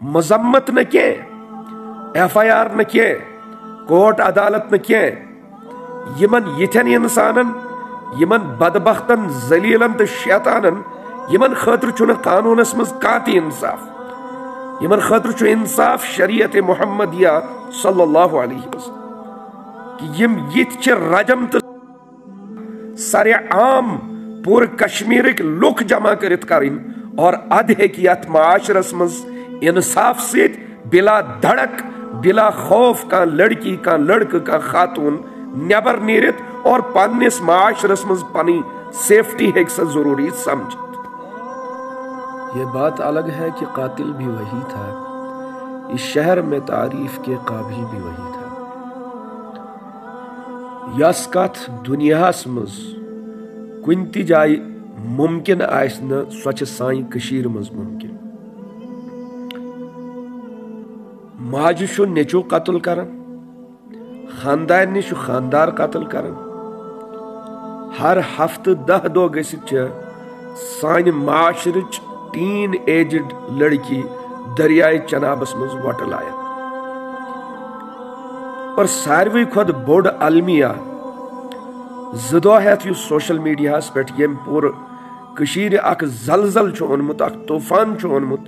मजम्मत न की FIR न की कोर्ट अदालत न की यमन यिथन इंसानन यमन बदबख्तन जलीलन तो शैतानन यमन खतर चुन कानूनस मज काति इंसाफ यमन खतर चु इंसाफ शरीयत मुहम्मदिया सल्लल्लाहु अलैहि वसल्लम कि यम यिथ च रजम तो सारे आम पूरे कश्मीर के लुक जमा करित करिन और अद हेकियत माशरस मज इंसाफ से बिला धड़क बिला खौफ का लड़की का लड़क का खातून नबर नीरित और पन्निस माशरस मज पनी सेफ्टी है जरूरी समझ। ये बात अलग है कि कातिल भी वही था, इस शहर में तारीफ के काबिल भी वही था। यस कथ दुनियास मज कुन ति जाय मुमकिन आस न सो छ साई कशीर मज मुमकिन। माज छु नेचो कत्ल करन, खानदान छु खानदार कत्ल करन। हर हफ्ते 10 दो गसित सान माशरच टीन एजड लड़की दरियाए चनाबस मज वट लाया। और सारवी खुद बोड़ अलमिया जदो हेत सोशल मीडिया पे यम पूर कशीर अख जलजल ओनमुत अख तूफान ओनमुत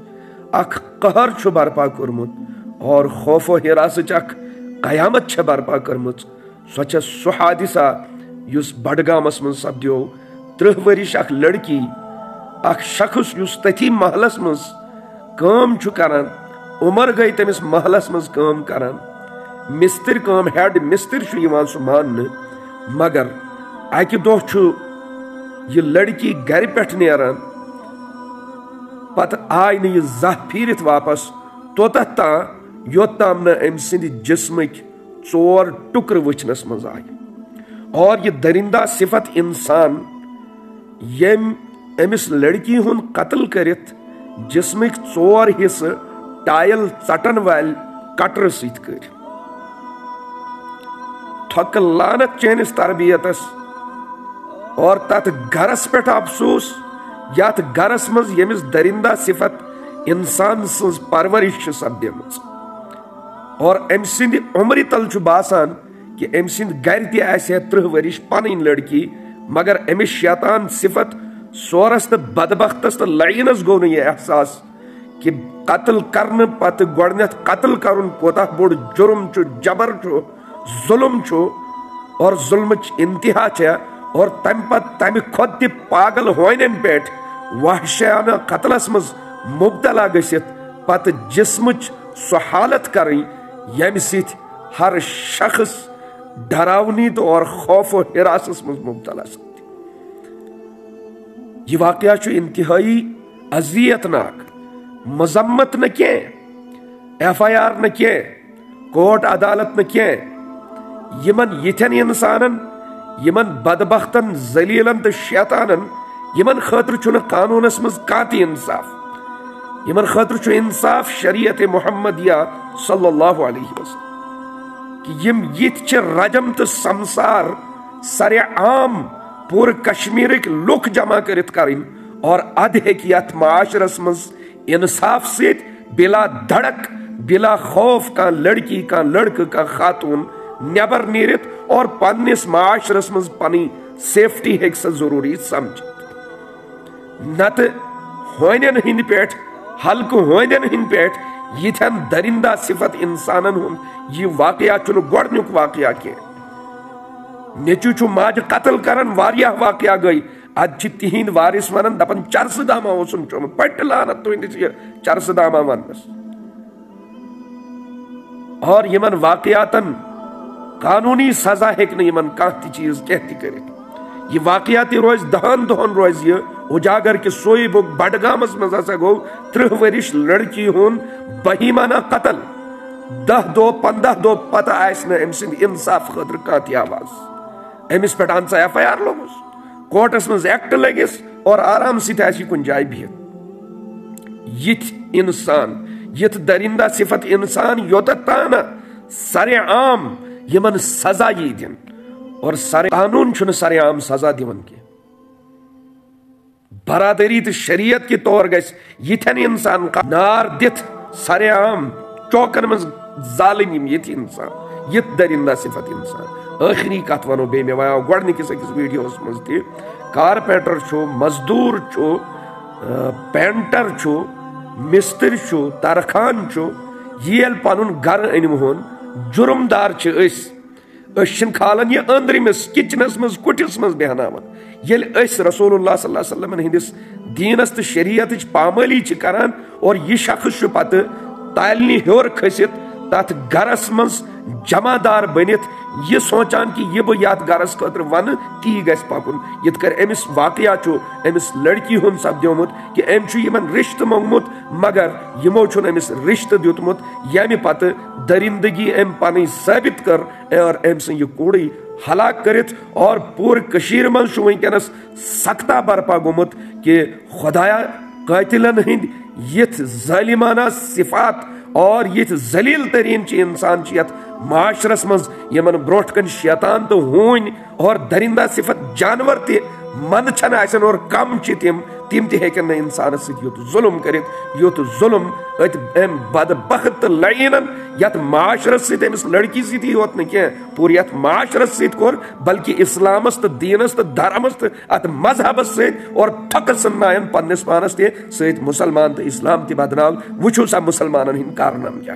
अख कहर बर्पा कोरमुत और खौफो हिरासच अख कयामत बर्पा करमुत सो हादिसा युस बडगामस मज सपदियो 30 वरिश अख लड़की अख शख्स युस तथी महलस मज काम छु करन उमर गई तमिस महलस मज काम करन मिस्तिर काम हेड मिस्तिर छु यिवान सु मानने मगर अकि दो छु ये लड़की घर पेठ नेरान पत आय न ये जह फिरित वापस तोतः ता योत्ताम न अम सिंद जिस्मक 4 टुकर वचनस मज आय। और ये दरिंदा सिफत इंसान यम अमिस लड़की हुन कत्ल करित जिस्मक 4 हिस्स टायल चटन वाल कटर सत कर थक लानत चैनिस तरबियतस और तथ गरस पे अफसोस यथ गरस मज यमिस दरिंदा सिफत इंसान सज परवरिश सपदम और अम सिंद उम्र तल बासान कि अम सिंद गर तह 30 वरिश पन लड़की मगर अमिस शैतान सिफत सोरस तो बदबख्तस तो लईनस गो यह एहसास कि कत्ल करने पत गोडनेथ कत्ल करन कोता बोड़ जुर्म छु जबर छु जुल्म छु और जुल्म इंतहा छ और तम पत तम खुद ति पागल होइन पे वहशाना कत्लस मज मुब्तला गसित पत जिस्मच सो हालत करें यम सित हर शख्स डरावनीत और खौफ और हिरासस मज मुब्तला सकती। यह वाकया छु इंतहाई अजियतनाक मजम्मत न की FIR न की कोर्ट अदालत न की यमन यिथन इंसानन यमन बदबख्तन जलीलन तो शैतानन यमन खतर चुन कानूनस मज काति इंसाफ यमन खतर चु इंसाफ शरीयत मुहम्मदिया सल्लल्लाहु अलैहि वसल्लम कि यम यिथ च रजम तो संसार सरे आम पूरे कश्मीर के लुक जमा करित करिन और अद हेकियत माशरस मज इंसाफ से बिला धड़क बिला खौफ का लड़की का लड़क का खातून नबर नीरित और पन्निस माशरस मज पनी सेफ्टी है जरूरी समझ। नत होइन हिंद पेट हल्क होइन हिंद पेट यिथन दरिंदा सिफत इंसानन हुन यह वाकया चुन गोडनुक वाकया के नेचु छु माज कत्ल करन वारिया वाकया गई अद तिहिंद वारिस वनन दपन चरसदामा ओसुन चुम पट लानत तुंदिस चरसदामा वनस और यमन वाकयातन कानूनी सजा हेक न यमन कांति चीज कहती करे। ये वाकयात रोज 10 दोहन रोज ये उजागर के सोई बुक बडगामस मज हसा गो 30 वरिश लड़की हुन बहीमाना कत्ल 10 दो 15 दो पता आस न अम सिंद इंसाफ खतर कांति आवाज अमिस पे FIR लोगस कोर्टस मज एक्ट लगिस और आराम से कुन जाय बिहित इंसान यथ दरिंदा सिफत इंसान योत ताना सरे आम यमन सजा यी दिन और सरे कानून छुन सरे आम सजा दिवन के बरादरी तो शरीयत के तौर गस यिथन इंसान का नार दिथ سر عام چوکن من ظالم یہ انسان یہ درندہ صفت انسان آخری کت ونو بے میں ویا گۄڈنِکِس أکِس ویڈیوس مز تہِ کارپینٹر چھُ مزدور چھُ پینٹر چھُ مستر چھُ ترخان چھُ ییل پنُن گرٕ أنمٕہون جرم دار چھِ أسۍ چھِنہٕ کھالان یہ أنٛدرِمِس کچنس مز کُٹھِس مز بیہناوان ییٚلہِ أسۍ رسول اللہ صلی اللہ علیہ وسلم ہندِس دیٖنس تہٕ شریعتٕچ پامٲلی چھِ کران اور یہ شخص چھُ پتہٕ تالنہِ ہیوٚر کھٔسِتھ تتھ گرس مز جمع دار بنتھ یہ سوچان کہ یہ بہٕ یتھ گرس خٲطرٕ ونہٕ تی گژھِ پکُن یِتھ کٔنۍ أمِس واقعہ چھُ أمِس لڑکی ہُنٛد سپدیومُت کہ أمۍ چھُ یِمن رشتہٕ موٚنگمُت مگر یِمو چھُنہٕ أمِس رشتہٕ دیُتمُت ییٚمہِ پتہٕ درندگی أمۍ پنٕنۍ ثٲبت کٔر اور أمۍ سٕنٛز یہِ کوٗرٕے ہلاک کٔرِتھ اور پوٗرٕ کٔشیٖرِ منٛز چھُ وٕنکیٚنس سختا برپا گوٚمُت کہ خدایا قٲتِلن ہٕنٛدۍ یِتھ ظٲلمانہ صفات اور یہ ذلیل ترین انسان یت معاشرس مز یمن بروٹ کن شیطان تو ہون اور درندہ صفت جانور تہ من چھن آسن اور کم تم ہیکن انسان ست یوت ظلم کرت یوت ظلم ات ام بدبخت لعینن یت معاشرس ست امس لڑکی ست یوت نہ کی پور یت معاشرس ست کور بلکہ اسلامس تو دینس تو دھرمس تو ات مذہبس ست اور ٹھک سنائن پنس پانس تہ ست مسلمان تو اسلام تہ بدناو وچھو سا مسلمانن ہند کارنام کیا